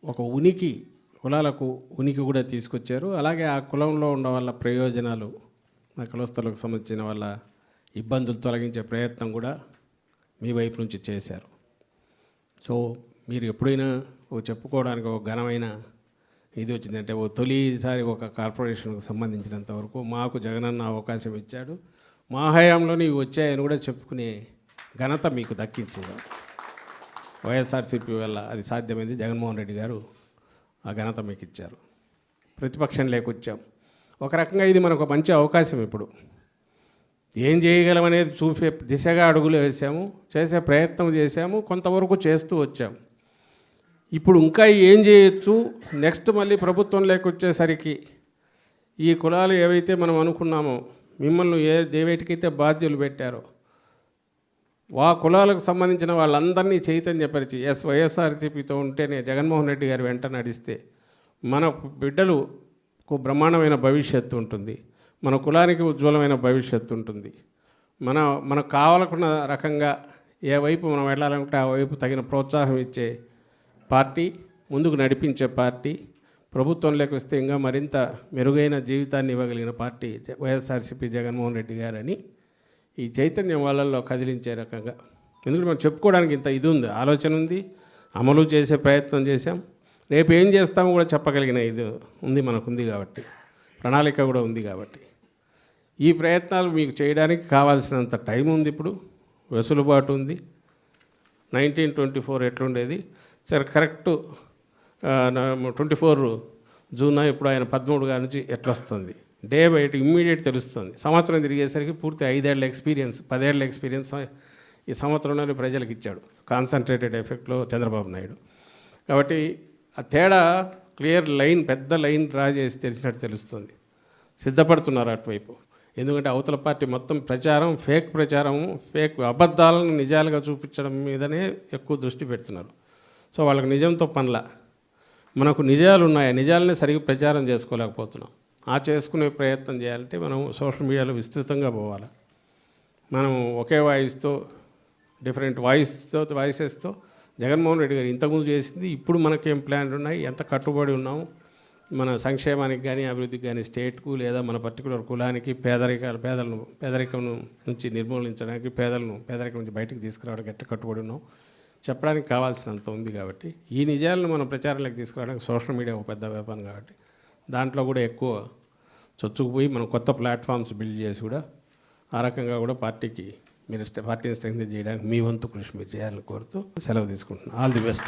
ఒక కులాలకు ఉనికి కూడా తీసుకొచ్చారు. అలాగే ఆ కులంలో ఉన్న వాళ్ళ ప్రయోజనాలు, ఆ కులస్తులకు సంబంధించిన వాళ్ళ ఇబ్బందులు తొలగించే ప్రయత్నం కూడా మీ వైపు నుంచి చేశారు. సో మీరు ఎప్పుడైనా చెప్పుకోవడానికి ఒక ఘనమైన ఇది వచ్చిందంటే తొలిసారి ఒక కార్పొరేషన్కు సంబంధించినంత వరకు మాకు జగనన్న అవకాశం ఇచ్చాడు, మా హయాంలోనే ఇవి వచ్చాయని కూడా చెప్పుకునే ఘనత మీకు దక్కించింది. వైఎస్ఆర్సీపీ వల్ల అది సాధ్యమైంది. జగన్మోహన్ రెడ్డి గారు ఆ ఘనత మీకు ఇచ్చారు. ప్రతిపక్షం లేకొచ్చాం. ఒక రకంగా ఇది మనకు మంచి అవకాశం. ఇప్పుడు ఏం చేయగలమనేది చూపే దిశగా అడుగులు వేసాము, చేసే ప్రయత్నం చేశాము, కొంతవరకు చేస్తూ వచ్చాము. ఇప్పుడు ఇంకా ఏం చేయొచ్చు, నెక్స్ట్ మళ్ళీ ప్రభుత్వం లేకొచ్చేసరికి ఈ కులాలు ఏవైతే మనం అనుకున్నామో, మిమ్మల్ని దేవేటికైతే బాధ్యులు పెట్టారో ఆ కులాలకు సంబంధించిన వాళ్ళందరినీ చైతన్యపరిచి వైఎస్ఆర్సీపీతో ఉంటేనే జగన్మోహన్ రెడ్డి గారు వెంట నడిస్తే మన బిడ్డలకు బ్రహ్మాండమైన భవిష్యత్తు ఉంటుంది, మన కులానికి ఉజ్వలమైన భవిష్యత్తు ఉంటుంది. మనకు కావాలనుకున్న రకంగా ఏ వైపు మనం వెళ్ళాలంటే ఆ వైపు తగిన ప్రోత్సాహం ఇచ్చే పార్టీ, ముందుకు నడిపించే పార్టీ, ప్రభుత్వంలోకి వస్తే ఇంకా మరింత మెరుగైన జీవితాన్ని ఇవ్వగలిగిన పార్టీ వైఎస్ఆర్సీపీ జగన్మోహన్ రెడ్డి గారని ఈ చైతన్యం వాళ్ళల్లో కదిలించే రకంగా. ఎందుకంటే మనం చెప్పుకోవడానికి ఇంత ఇది ఉంది, ఆలోచన ఉంది, అమలు చేసే ప్రయత్నం చేశాం. రేపు ఏం చేస్తామో కూడా చెప్పగలిగిన ఇది ఉంది, మనకుంది కాబట్టి, ప్రణాళిక కూడా ఉంది కాబట్టి ఈ ప్రయత్నాలు మీకు చేయడానికి కావాల్సినంత టైం ఉంది. ఇప్పుడు వెసులుబాటు ఉంది. 1924 ఎట్లుండేది సరే కరెక్ట్ 24 జూన్ ఇప్పుడు ఆయన 13 గారి నుంచి ఎట్లా వస్తుంది, డే బయట ఇమ్మీడియట్ తెలుస్తుంది. సంవత్సరం తిరిగేసరికి పూర్తి 5 ఏళ్ల ఎక్స్పీరియన్స్, 10 ఏళ్ల ఎక్స్పీరియన్స్ ఈ సంవత్సరంలోనే ప్రజలకు ఇచ్చాడు, కాన్సన్ట్రేటెడ్ ఎఫెక్ట్లో చంద్రబాబు నాయుడు. కాబట్టి ఆ తేడా క్లియర్ లైన్, పెద్ద లైన్ డ్రా చేసి తెలిసినట్టు తెలుస్తుంది. సిద్ధపడుతున్నారు అటువైపు. ఎందుకంటే అవతల పార్టీ మొత్తం ప్రచారం, ఫేక్ అబద్ధాలను నిజాలుగా చూపించడం మీదనే ఎక్కువ దృష్టి పెడుతున్నారు. సో వాళ్ళకి నిజంతో పనుల, మనకు నిజాలు ఉన్నాయి, నిజాలనే సరిగ్గా ప్రచారం చేసుకోలేకపోతున్నాం. ఆ చేసుకునే ప్రయత్నం చేయాలంటే మనం సోషల్ మీడియాలో విస్తృతంగా పోవాలి. మనం ఒకే వాయిస్తో, డిఫరెంట్ వాయిసెస్తో జగన్మోహన్ రెడ్డి గారు ఇంతకుముందు చేసింది, ఇప్పుడు మనకేం ప్లాన్లు ఉన్నాయి, ఎంత కట్టుబడి ఉన్నాము, మన సంక్షేమానికి కానీ అభివృద్ధికి కానీ, స్టేట్కు లేదా మన పర్టికులర్ కులానికి, పేదరికం నుంచి నిర్మూలించడానికి, పేదరికం నుంచి బయటకు తీసుకురావడానికి ఎట్లా కట్టుబడి ఉన్నాం చెప్పడానికి కావాల్సినంత ఉంది. కాబట్టి ఈ నిజాలను మనం ప్రచారంలోకి తీసుకురావడానికి సోషల్ మీడియా ఒక పెద్ద వ్యాపారం కాబట్టి దాంట్లో కూడా ఎక్కువ చొచ్చుకుపోయి మనం కొత్త ప్లాట్ఫామ్స్ బిల్డ్ చేసి కూడా ఆ రకంగా కూడా పార్టీని స్ట్రెంగ్తన్ చేయడానికి మీ వంతు కృషి మీరు చేయాలని కోరుతూ సెలవు తీసుకుంటున్నాను. All the best.